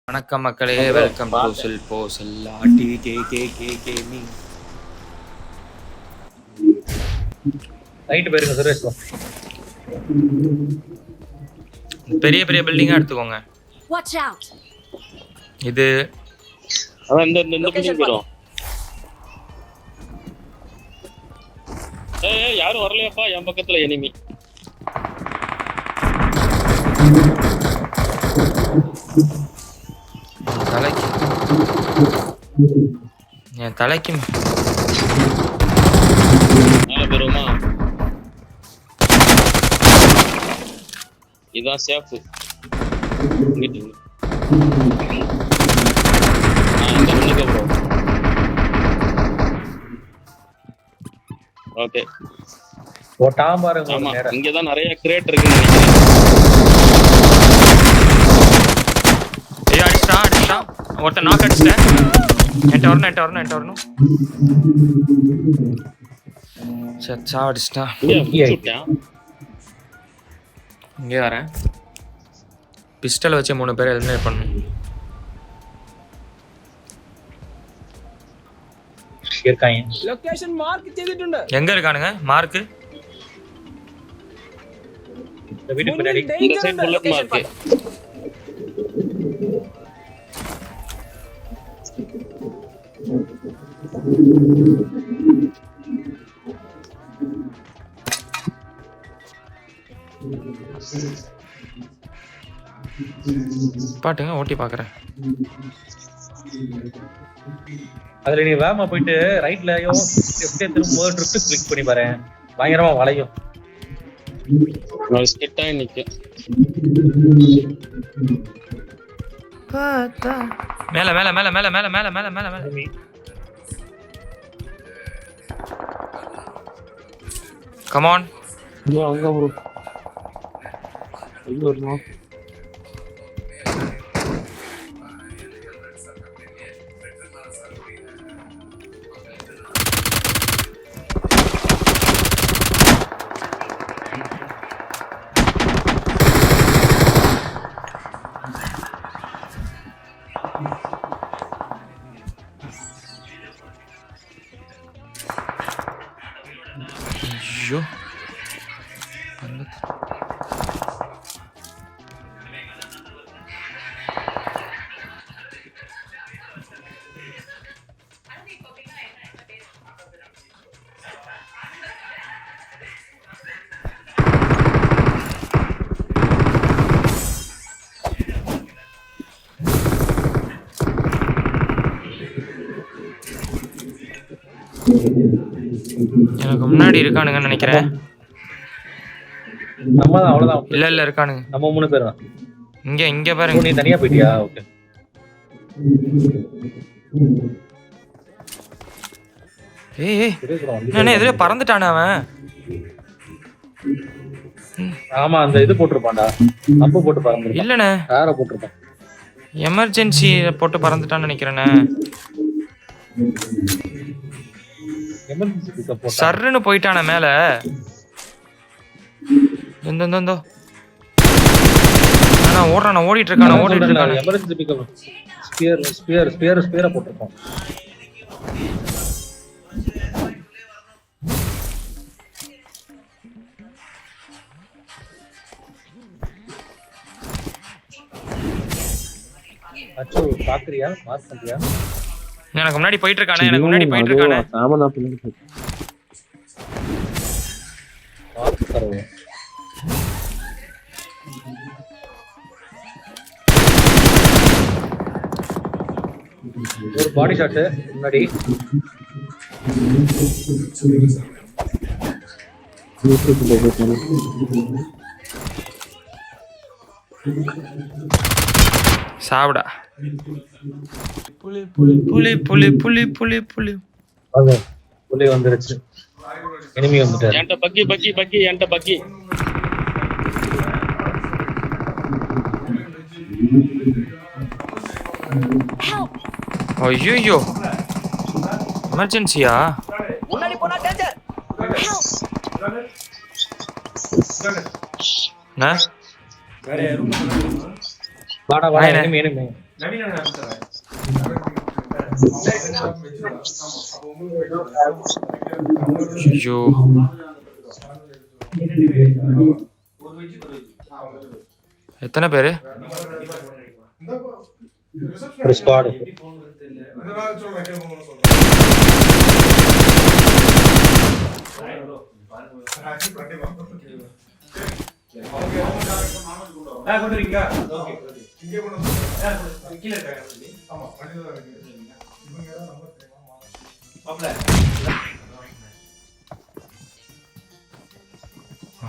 வணக்கம் மக்களே, welcome to சில்போ செல்லா கேமிங். ரைட் போயிருங்க சுரேஷ். பெரிய பெரிய பில்டிங்கா எடுத்துக்கோங்க. Watch out. இது அதான் இந்த பில்டிங் போறோம். ஏய் யாரும் வரலையாப்பா என் பக்கத்துல எனிமி. என் தலைக்கு மேல போறோமா? இதான் சேஃப். ஓகே போட்டாம் பாருங்க. ஆமா இங்க தான் நிறைய கிரேட் இருக்குன்னு நினைக்கிறேன். ஏய் அடிச்சா ஒருத்த நாக் அடிச்சிட்டேன். என்கிட்ட வரணும். சச்சா அடிச்சிட்டா. இங்கே வரேன். பிஸ்டல் வச்சு 3 பேர் எலிமினேட் பண்ணணும். லொகேஷன் மார்க் ചെയ്തിട്ടുണ്ട്. எங்க இருக்கானுங்க மார்க்? இந்த வீட்டுக்கு பின்னாடி இந்த சைடு புல்லட் மார்க். பாட்டுங்க ஓட்டி பாக்குறேன். அதுல நீ வேகமா போயிட்டு ரைட்லயோ லெஃப்ட்ல திரும்ப ட்ரிப் கிளிக் பண்ணி பாரு. பயங்கரமா வளையும். நான் ஸ்கிட்டா நிக்க. பாத்தா மேல. Come on. அங்க ப்ரோ. எங்க வரணும்? ஐயோ எனக்கு முன்னாடி இருக்கானுங்கன்னு நினைக்கிறேன். நம்ம தான் அவ்வளவுதான். இல்ல இருக்கானுங்க. நம்ம 3 பேர் தான். இங்க பாருங்க. நீ தனியா போயிட்டியா? ஓகே. ஏய் என்ன இதுல பறந்துட்டானே அவன். ஆமா அந்த இது போட்டுருப்பான்டா. அப்ப போட்டு பறந்துட்டான். இல்லண்ணே யார போட்டுருப்பான்? எமர்ஜென்சி போட்டு பறந்துட்டான்னு நினைக்கிறேண்ணே. எமர்ஜென்சி பிக்கப் போட்டா சர்ன்னு போயிட்டானே மேல. எந்தோ நான் ஓடிட்டு இருக்கானே. எமர்ஜென்சி பிக்கப் ஸ்பியர் போட்டுருப்பான். அச்சோ பாக்குறியா? மார்க் பண்றியா? எனக்கு முன்னாடி போயிட்டு இருக்கானே. சாமனா பின்னாடி மார்க் கரோ. ஒரு பாடி ஷாட் முன்னாடி. சாவுடா. புலி வாங்க. புலி வந்துருச்சு. எனிமி வந்துட்டாரு. என்கிட்ட பக்கி என்கிட்ட பக்கி. ஐயோ எமர்ஜென்சியா? முன்னாடி போனா டேஞ்சர். என்ன வாடா வாடா ஆயினே. enemy enemy ஐயோ எத்தனை பேரு? ஒரு ஸ்குவாட்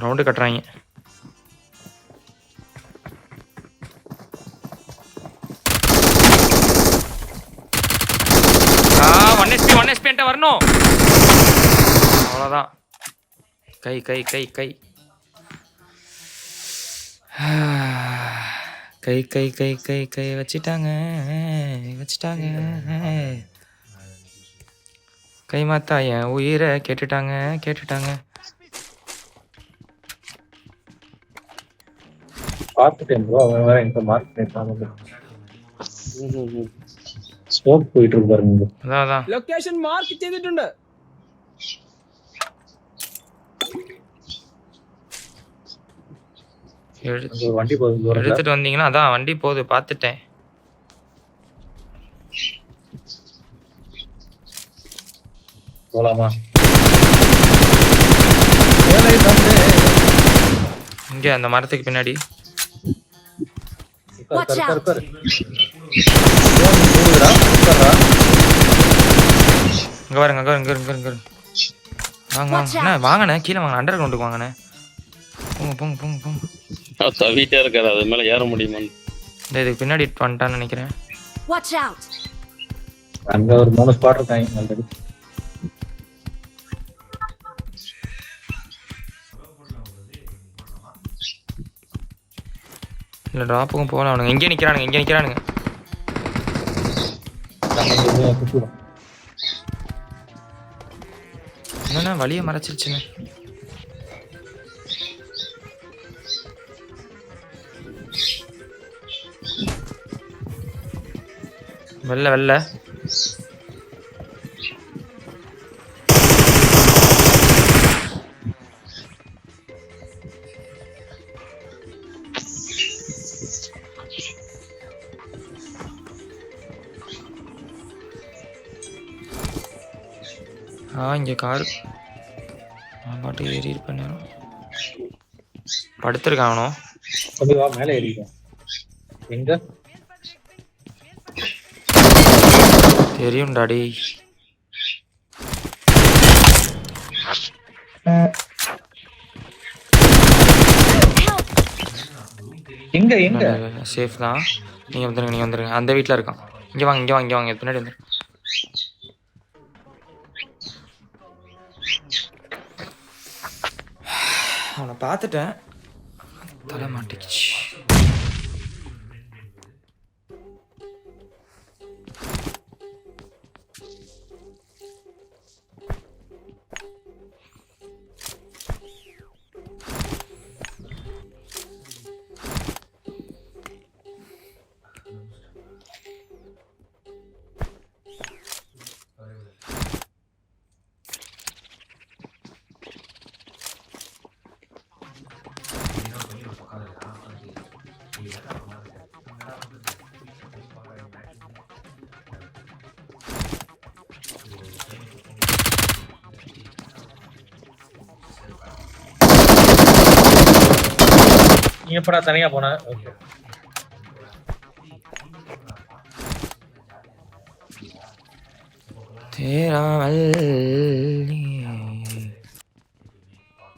ரவுண்டு கட்டுறாங்க. ஒன் எஸ்பி என்கிட்ட வரணும். அவ்வளோதான். கை கை கை கை கை கை கை கை கை வச்சிட்டாங்க வச்சிட்டாங்க. கை மாத்தா என் உயிரை கேட்டுட்டாங்க கேட்டுட்டாங்க. பார்த்துட்டேன் ப்ரோ. அவன் வேற எங்க மார்க் பண்ணிட்டாங்க. ஸ்மோக் போயிட்டு இருக்கு பாருங்க. அதான் அதான் ലൊക്കേഷൻ മാർക്ക് ചെയ്തിട്ടുണ്ട്. அங்க ஒரு வண்டி போகுது தூரத்துல. எடுத்துட்டு வந்தீங்கன்னா அதான் வண்டி போகுது பார்த்துட்டேன். போலாமா? இங்க அந்த மரத்துக்கு பின்னாடி Watch out. இங்க பாருங்க அங்க இங்க இங்க இங்க வாங்க வாங்க அண்ணா வாங்கண்ணே கீழே வாங்க அண்டர் கிரவுண்டுக்கு வாங்கண்ணே. போங்க போங்க போங்க போங்க. தவிட்டே இருக்காது, அது மேல ஏற முடியுமா? இதுக்கு பின்னாடி வந்துட்டான்னு நினைக்கிறேன். Watch out. அங்க ஒரு 3 ஸ்பாட் இருக்காங்க ஆல்ரெடி. இல்லை ட்ராப்புக்கும் போகலாம். அவனுங்க இங்கே நிற்கிறானுங்க இங்கே நிற்கிறானுங்க. என்னண்ணா வழியை மறைச்சிருச்சுண்ணே. வெள்ள வெள்ள இங்கே கார் நான் பாட்டு ஏறி இருப்பேன். நேரம் படுத்துருக்கான் அவனும். தம்பி வா மேலே ஏறிட்டேன். எங்க தெரியும் டாடி. எங்க எங்க சேஃப் தான். நீங்கள் வந்துருங்க நீங்கள் வந்துருங்க. அந்த வீட்டில் இருக்கான். இங்கே வாங்க இங்கே வாங்க இங்கே வாங்க பின்னாடி வந்துரு. அவனை பார்த்துட்டேன், தலை மாட்டிக்கிச்சு. நீ எப்படா தனியா போன? ஓகே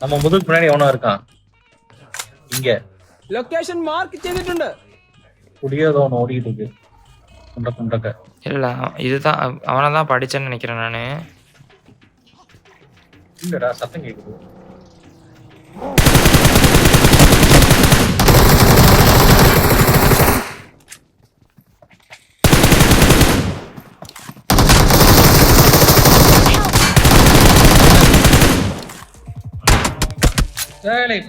நம்ம முதுகு பின்னாடி எவனோ இருக்கான். இங்க ലൊക്കേഷൻ മാർക്ക് ചെയ്തിട്ടുണ്ട്. குடியதோ ஒன்று ஓடிக்கிட்டு இருக்கு. குண்டக்க இல்லை இதுதான் அவனை தான் படித்தேன்னு நினைக்கிறேன் நான். இல்லடா சத்தம் கேக்குது.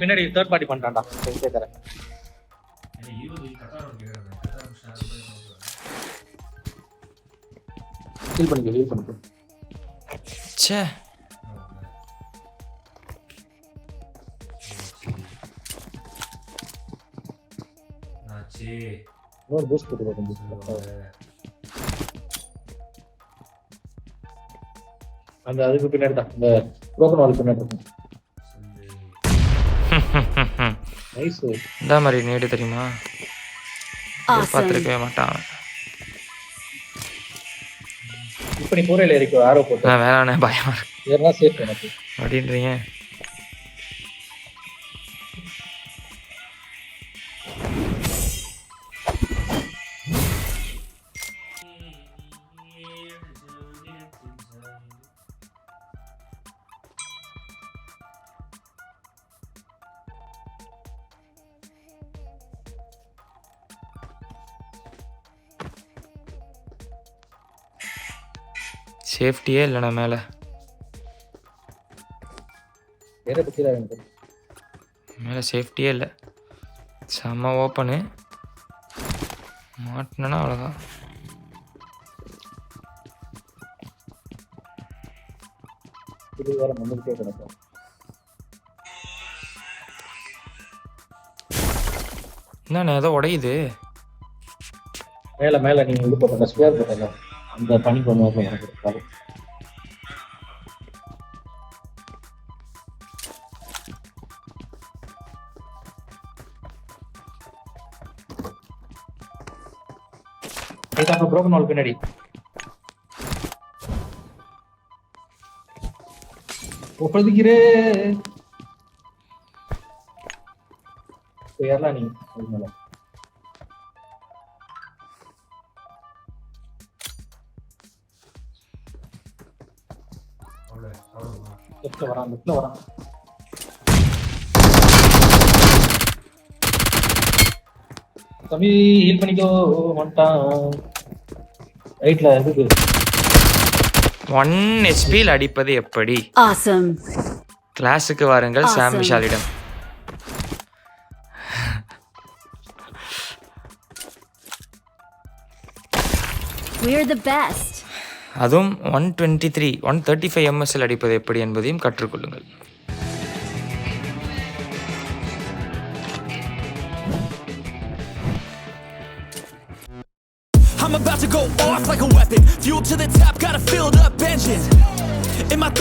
பின்னாடி தேர்ட் பார்ட்டி பண்றான்டா தரேன். ஹீல் பண்ணிக்கோ. ச்சே ஒரு பூஸ்ட் போட்டு கொஞ்சம் அந்த அதுக்கு பின்னாடி தான் இந்த broken wall பின்னாடி இருக்கு. நைஸ். இந்த மாதிரி நேடு தெரியுமா பார்த்துருக்கவே மாட்டான். இப்போ நீ போறேல இருக்கு ஆரோ போட்டு நான் வேணானே பயமா இருக்கு ஏறனா சேஃப் எனக்கு அப்படின்றீங்க. சேஃப்டியே இல்லைண்ணா மேலே. வேற பத்தியா எனக்கு மேலே சேஃப்டியே இல்லை. செம்ம ஓப்பனு மாட்டினா அவ்வளோதான். இது வேற நம்மளுக்கே கிடைக்கும். என்னண்ணா ஏதோ உடையுது மேல நீங்க இது போட்ட ஸ்கொயர் போட்டல அந்த பனி பண்ணுவாங்க எனக்கு இருக்காது. இது அப்ப broken wall பின்னாடி ஒப்பதிக்கிறே ஏறலாம் நீ அது மேல லெஃப்ட்ல வரான். தம்பி ஹீல் பண்ணிக்கோ வந்துட்டான். ரைட்ல இருக்கு. 1 HP அடிப்பது எப்படி? Awesome. கிளாஸுக்கு வாருங்கள் சாம் விஷாலிடம். We're the best. அதுவும் 135 MS அடிப்பது எப்படி என்பதையும் கற்றுக்கொள்ளுங்கள். I'm about to go off like a weapon. Fuel to the top, got a filled up engine. In my